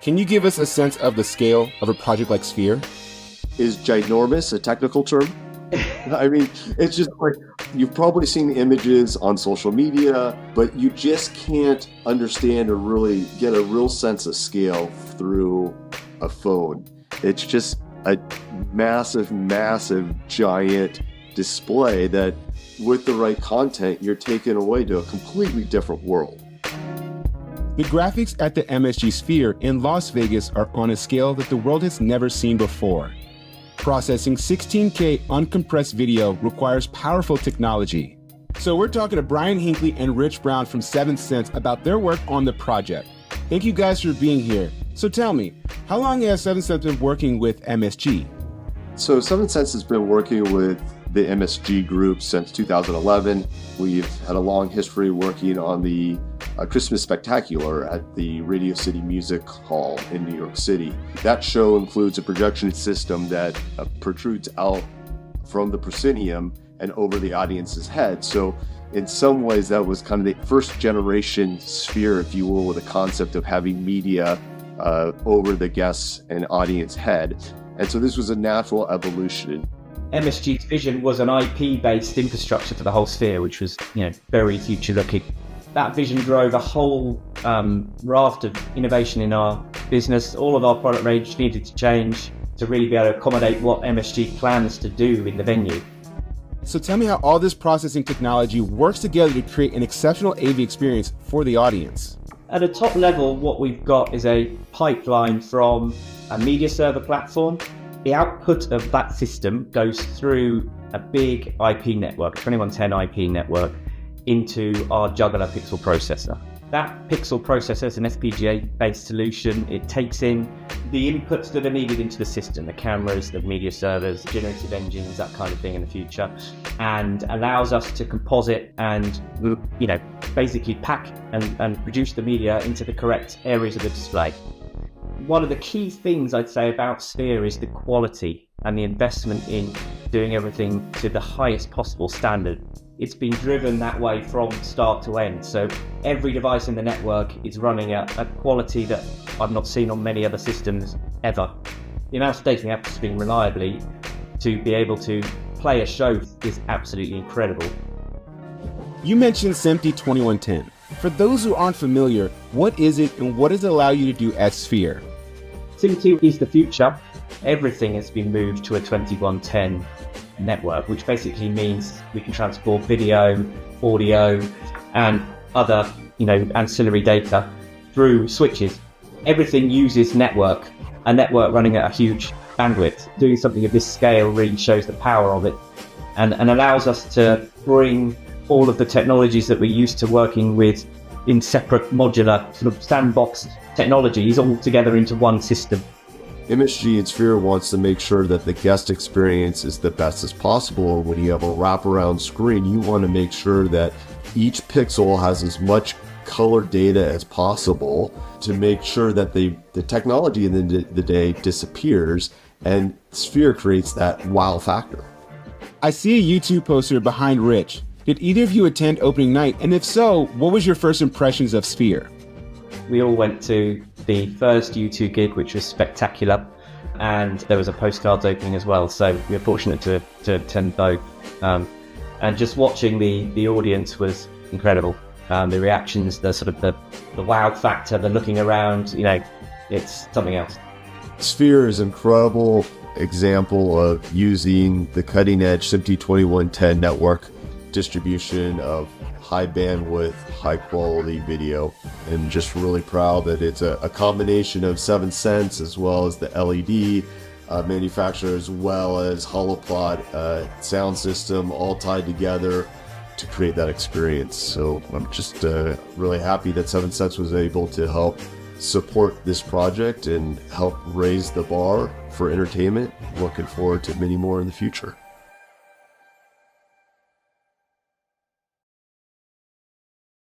Can you give us a sense of the scale of a project like Sphere? Is ginormous a technical term? I mean, it's just like, you've probably seen the images on social media, but you just can't understand or really get a real sense of scale through a phone. It's just a massive, massive, giant display that with the right content, you're taken away to a completely different world. The graphics at the MSG Sphere in Las Vegas are on a scale that the world has never seen before. Processing 16K uncompressed video requires powerful technology. So we're talking to Brian Hinckley and Rich Brown from 7th Sense about their work on the project. Thank you guys for being here. So tell me, how long has 7th Sense been working with MSG? So 7th Sense has been working with the MSG group since 2011. We've had a long history working on the Christmas Spectacular at the Radio City Music Hall in New York City. That show includes a projection system that protrudes out from the proscenium and over the audience's head. So in some ways, that was kind of the first generation Sphere, if you will, with the concept of having media over the guest's and audience head. And so this was a natural evolution. MSG's vision was an IP-based infrastructure for the whole Sphere, which was, very future-looking. That vision drove a whole raft of innovation in our business. All of our product range needed to change to really be able to accommodate what MSG plans to do in the venue. So tell me how all this processing technology works together to create an exceptional AV experience for the audience. At a top level, what we've got is a pipeline from a media server platform. The output of that system goes through a big IP network, 2110 IP network, into our Juggler pixel processor. That pixel processor is an FPGA-based solution. It takes in the inputs that are needed into the system, the cameras, the media servers, generative engines, that kind of thing in the future, and allows us to composite and, basically pack and produce the media into the correct areas of the display. One of the key things I'd say about Sphere is the quality and the investment in doing everything to the highest possible standard. It's been driven that way from start to end. So every device in the network is running at a quality that I've not seen on many other systems ever. The amount of data we have to stream reliably to be able to play a show is absolutely incredible. You mentioned SMPTE 2110. For those who aren't familiar, what is it and what does it allow you to do at Sphere? SMPTE is the future. Everything has been moved to a 2110 network, which basically means we can transport video, audio, and other, ancillary data through switches. Everything uses network, a network running at a huge bandwidth. Doing something of this scale really shows the power of it and allows us to bring all of the technologies that we're used to working with in separate modular sort of sandbox technologies all together into one system. MSG and Sphere wants to make sure that the guest experience is the best as possible. When you have a wraparound screen, you want to make sure that each pixel has as much color data as possible to make sure that the technology in the day disappears, and Sphere creates that wow factor. I see a YouTube poster behind Rich. Did either of you attend opening night? And if so, what was your first impressions of Sphere? We all went to the first U2 gig, which was spectacular, and there was a postcards opening as well, so we were fortunate to attend both. And just watching the audience was incredible. The reactions, the sort of the wow factor, the looking around, it's something else. Sphere is an incredible example of using the cutting edge SMPTE 2110 network distribution of high bandwidth, high quality video, and just really proud that it's a combination of 7th Sense as well as the LED manufacturer as well as Holoplot sound system all tied together to create that experience. So I'm just really happy that 7th Sense was able to help support this project and help raise the bar for entertainment. Looking forward to many more in the future.